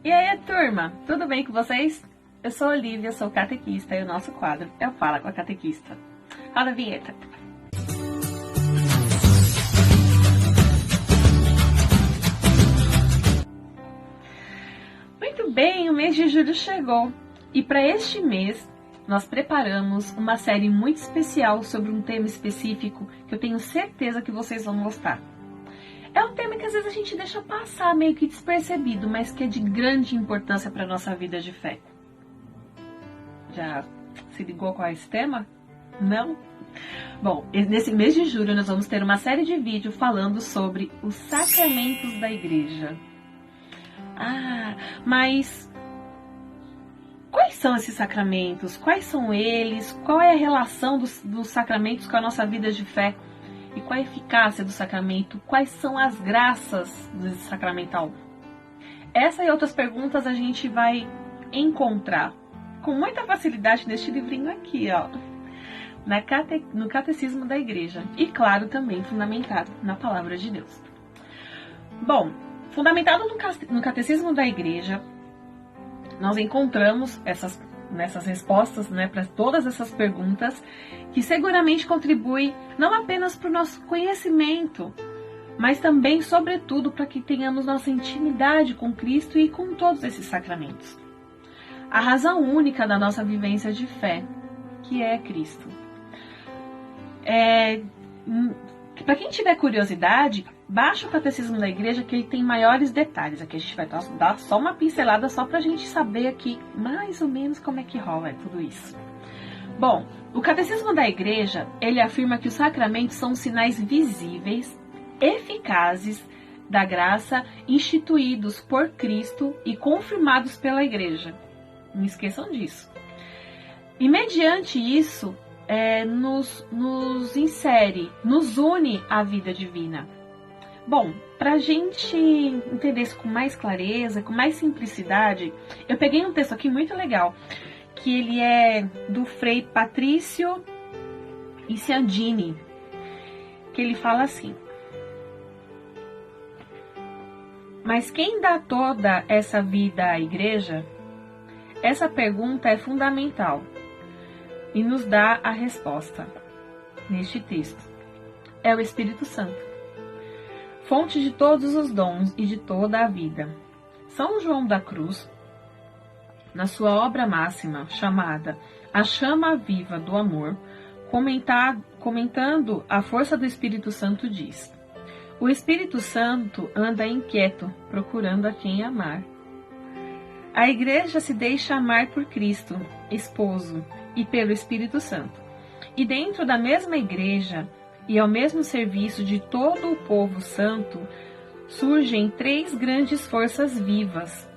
E aí, turma, tudo bem com vocês? Eu sou a Olivia, sou catequista e o nosso quadro é o Fala com a Catequista. Roda a vinheta. Muito bem, o mês de julho chegou e para este mês nós preparamos uma série muito especial sobre um tema específico que eu tenho certeza que vocês vão gostar. É um tema que às vezes a gente deixa passar meio que despercebido, mas que é de grande importância para a nossa vida de fé. Já se ligou qual é esse tema? Não? Bom, nesse mês de julho nós vamos ter uma série de vídeos falando sobre os sacramentos da igreja. Mas quais são esses sacramentos? Quais são eles? Qual é a relação dos sacramentos com a nossa vida de fé? E qual a eficácia do sacramento? Quais são as graças do sacramental? Essa e outras perguntas a gente vai encontrar com muita facilidade neste livrinho aqui, ó, no Catecismo da Igreja. E claro, também fundamentado na Palavra de Deus. Bom, fundamentado no Catecismo da Igreja, nós encontramos nessas respostas, para todas essas perguntas, que seguramente contribui não apenas para o nosso conhecimento, mas também, sobretudo, para que tenhamos nossa intimidade com Cristo e com todos esses sacramentos. A razão única da nossa vivência de fé, que é Cristo. Para quem tiver curiosidade, baixa o Catecismo da Igreja, que ele tem maiores detalhes. Aqui a gente vai dar só uma pincelada só para a gente saber aqui mais ou menos como é que rola tudo isso. Bom, o Catecismo da Igreja, ele afirma que os sacramentos são sinais visíveis, eficazes da graça, instituídos por Cristo e confirmados pela Igreja. Não esqueçam disso. E mediante isso, nos insere, nos une à vida divina. Bom, para a gente entender isso com mais clareza, com mais simplicidade, eu peguei um texto aqui muito legal, que ele é do Frei Patrício Iciandini, que ele fala assim: mas quem dá toda essa vida à Igreja? Essa pergunta é fundamental e nos dá a resposta neste texto. É o Espírito Santo, fonte de todos os dons e de toda a vida. São João da Cruz, na sua obra máxima, chamada A Chama Viva do Amor, comentando a força do Espírito Santo, diz: o Espírito Santo anda inquieto, procurando a quem amar. A Igreja se deixa amar por Cristo, esposo, e pelo Espírito Santo. E dentro da mesma Igreja, e ao mesmo serviço de todo o povo santo, surgem três grandes forças vivas,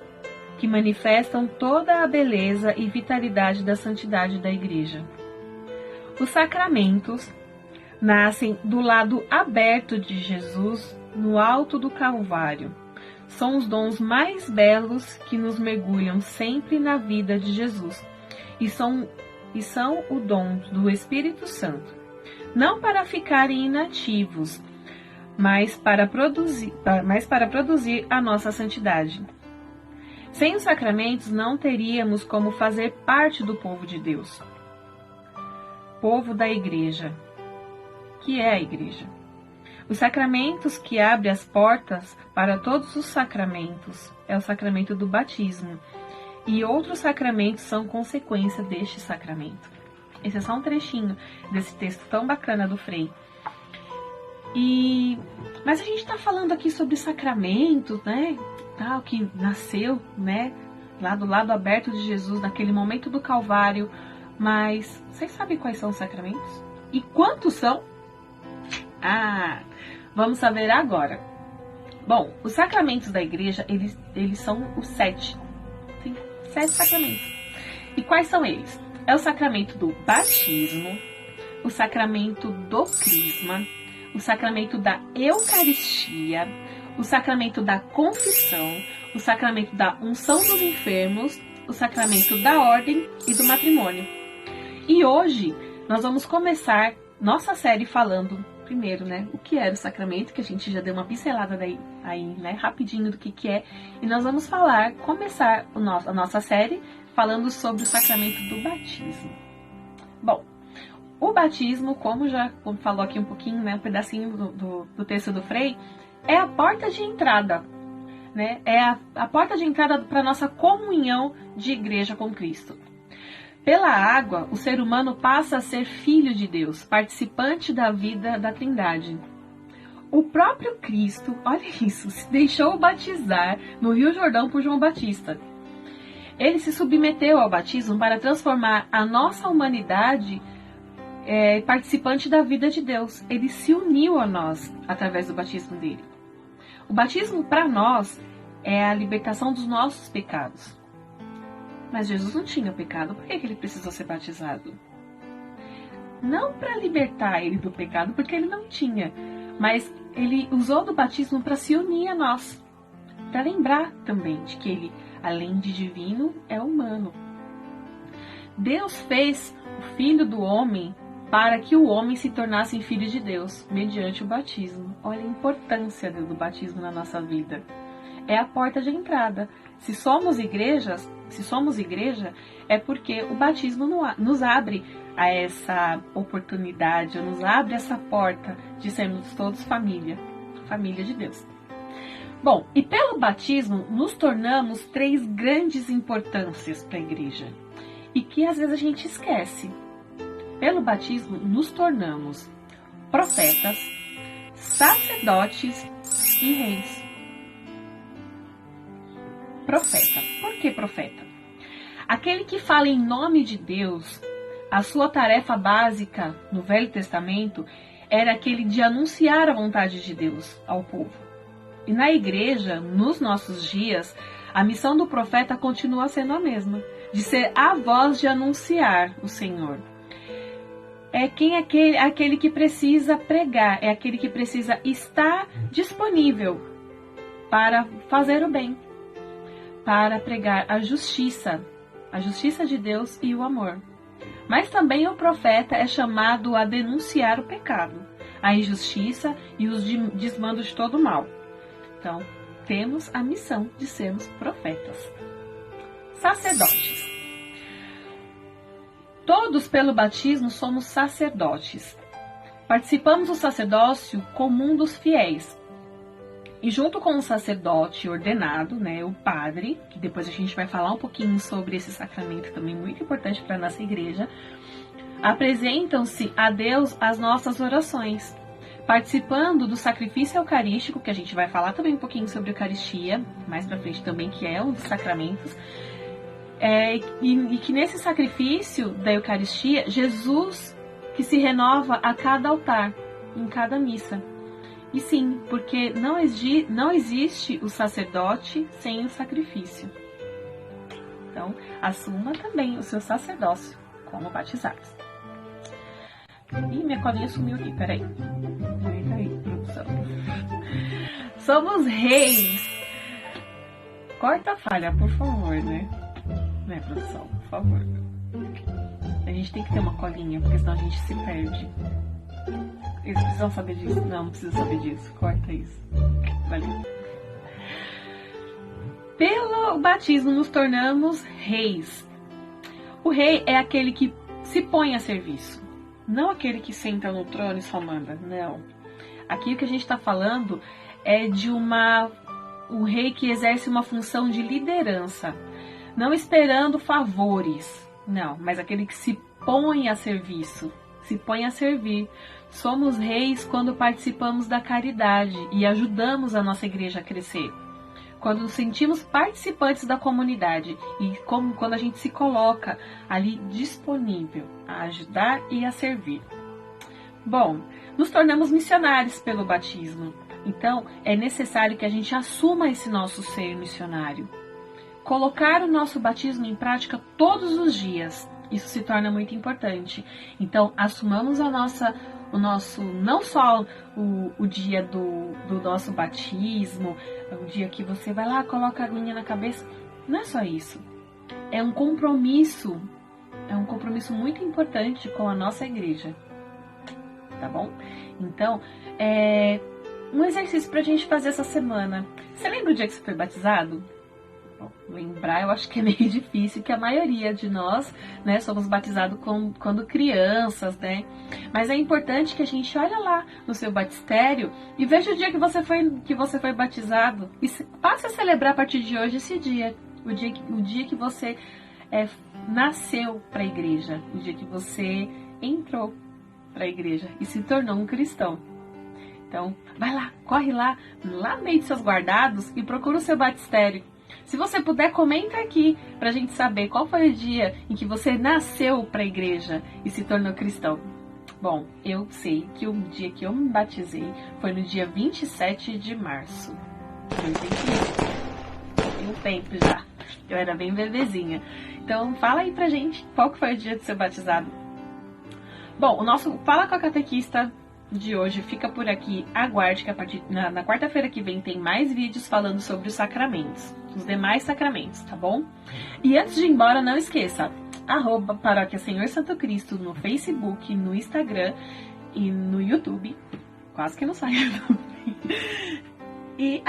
que manifestam toda a beleza e vitalidade da santidade da Igreja. Os sacramentos nascem do lado aberto de Jesus no alto do Calvário. São os dons mais belos que nos mergulham sempre na vida de Jesus e são o dom do Espírito Santo, não para ficarem inativos, mas para produzir a nossa santidade. Sem os sacramentos não teríamos como fazer parte do povo de Deus, povo da Igreja, que é a Igreja. Os sacramentos que abrem as portas para todos os sacramentos é o sacramento do batismo, e outros sacramentos são consequência deste sacramento. Esse é só um trechinho desse texto tão bacana do Frei. Mas a gente está falando aqui sobre sacramentos, tal, que nasceu, lá do lado aberto de Jesus, naquele momento do Calvário. Mas vocês sabem quais são os sacramentos? E quantos são? Vamos saber agora. Bom, os sacramentos da Igreja, eles são os 7. Sim, 7 sacramentos. E quais são eles? É o sacramento do batismo, o sacramento do crisma, o sacramento da Eucaristia, o sacramento da confissão, o sacramento da unção dos enfermos, o sacramento da ordem e do matrimônio. E hoje nós vamos começar nossa série falando primeiro, o que era o sacramento, que a gente já deu uma pincelada daí aí, né, rapidinho do que é. E nós vamos começar a nossa série falando sobre o sacramento do batismo. Bom, o batismo, como falou aqui um pouquinho, né, um pedacinho do texto do Frei, é a porta de entrada, né? É a porta de entrada para a nossa comunhão de igreja com Cristo. Pela água, o ser humano passa a ser filho de Deus, participante da vida da Trindade. O próprio Cristo, olha isso, se deixou batizar no Rio Jordão por João Batista. Ele se submeteu ao batismo para transformar a nossa humanidade participante da vida de Deus. Ele se uniu a nós através do batismo dele. O batismo, para nós, é a libertação dos nossos pecados. Mas Jesus não tinha pecado, por que ele precisou ser batizado? Não para libertar ele do pecado, porque ele não tinha, mas ele usou do batismo para se unir a nós, para lembrar também de que ele, além de divino, é humano. Deus fez o Filho do homem para que o homem se tornasse filho de Deus, mediante o batismo. Olha a importância do batismo na nossa vida. É a porta de entrada. Se somos igreja, é porque o batismo nos abre a essa oportunidade, nos abre essa porta de sermos todos família de Deus. Bom, e pelo batismo nos tornamos 3 grandes importâncias para a igreja e que às vezes a gente esquece. Pelo batismo nos tornamos profetas, sacerdotes e reis. Profeta. Por que profeta? Aquele que fala em nome de Deus, a sua tarefa básica no Velho Testamento era aquele de anunciar a vontade de Deus ao povo. E na igreja, nos nossos dias, a missão do profeta continua sendo a mesma, de ser a voz de anunciar o Senhor. É aquele que precisa pregar, é aquele que precisa estar disponível para fazer o bem, para pregar a justiça de Deus e o amor. Mas também o profeta é chamado a denunciar o pecado, a injustiça e os desmandos de todo o mal. Então, temos a missão de sermos profetas. Sacerdotes. Todos, pelo batismo, somos sacerdotes. Participamos do sacerdócio comum dos fiéis. E junto com o sacerdote ordenado, né, o padre, que depois a gente vai falar um pouquinho sobre esse sacramento também muito importante para a nossa igreja, apresentam-se a Deus as nossas orações, participando do sacrifício eucarístico, que a gente vai falar também um pouquinho sobre a Eucaristia, mais para frente também, que é um dos sacramentos, e que nesse sacrifício da Eucaristia, Jesus que se renova a cada altar, em cada missa. E sim, porque não existe o sacerdote sem o sacrifício. Então, assuma também o seu sacerdócio como batizados. Ih, minha colinha sumiu aqui, peraí. Peraí, produção. Somos reis. Corta a falha, por favor, né? Né, produção, por favor. A gente tem que ter uma colinha, porque senão a gente se perde. Eles precisam saber disso? Não precisa saber disso. Corta isso. Valeu. Pelo batismo nos tornamos reis. O rei é aquele que se põe a serviço. Não aquele que senta no trono e só manda. Não. Aqui o que a gente está falando é de um rei que exerce uma função de liderança. Não esperando favores. Não, mas aquele que se põe a serviço. Se põe a servir. Somos reis quando participamos da caridade e ajudamos a nossa igreja a crescer. Quando nos sentimos participantes da comunidade e quando a gente se coloca ali disponível a ajudar e a servir. Bom, nos tornamos missionários pelo batismo. Então, é necessário que a gente assuma esse nosso ser missionário. Colocar o nosso batismo em prática todos os dias. Isso se torna muito importante. Então, assumamos não só o dia do nosso batismo, o dia que você vai lá, coloca a aguinha na cabeça. Não é só isso. É um compromisso muito importante com a nossa igreja. Tá bom? Então, um exercício pra gente fazer essa semana. Você lembra o dia que você foi batizado? Bom, lembrar eu acho que é meio difícil, que a maioria de nós, né, somos batizados quando crianças, né? Mas é importante que a gente olhe lá no seu batistério e veja o dia que você foi batizado e passe a celebrar a partir de hoje esse dia, o dia que você nasceu para a igreja, o dia que você entrou para a igreja e se tornou um cristão. Então, vai lá, corre lá no meio de seus guardados e procura o seu batistério. Se você puder, comenta aqui pra gente saber qual foi o dia em que você nasceu para a igreja e se tornou cristão. Bom, eu sei que o dia que eu me batizei foi no dia 27 de março. Tem um tempo já. Eu era bem bebezinha. Então, fala aí pra gente qual que foi o dia de ser batizado. Bom, o nosso Fala com a Catequista de hoje fica por aqui. Aguarde que a partir na quarta-feira que vem tem mais vídeos falando sobre os sacramentos, os demais sacramentos, tá bom? E antes de ir embora, não esqueça, @Paróquia Senhor Santo Cristo no Facebook, no Instagram e no YouTube. Quase que não sai YouTube. E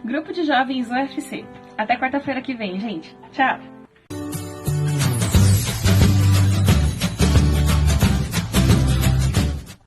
@Grupo de Jovens UFC. Até quarta-feira que vem, gente. Tchau!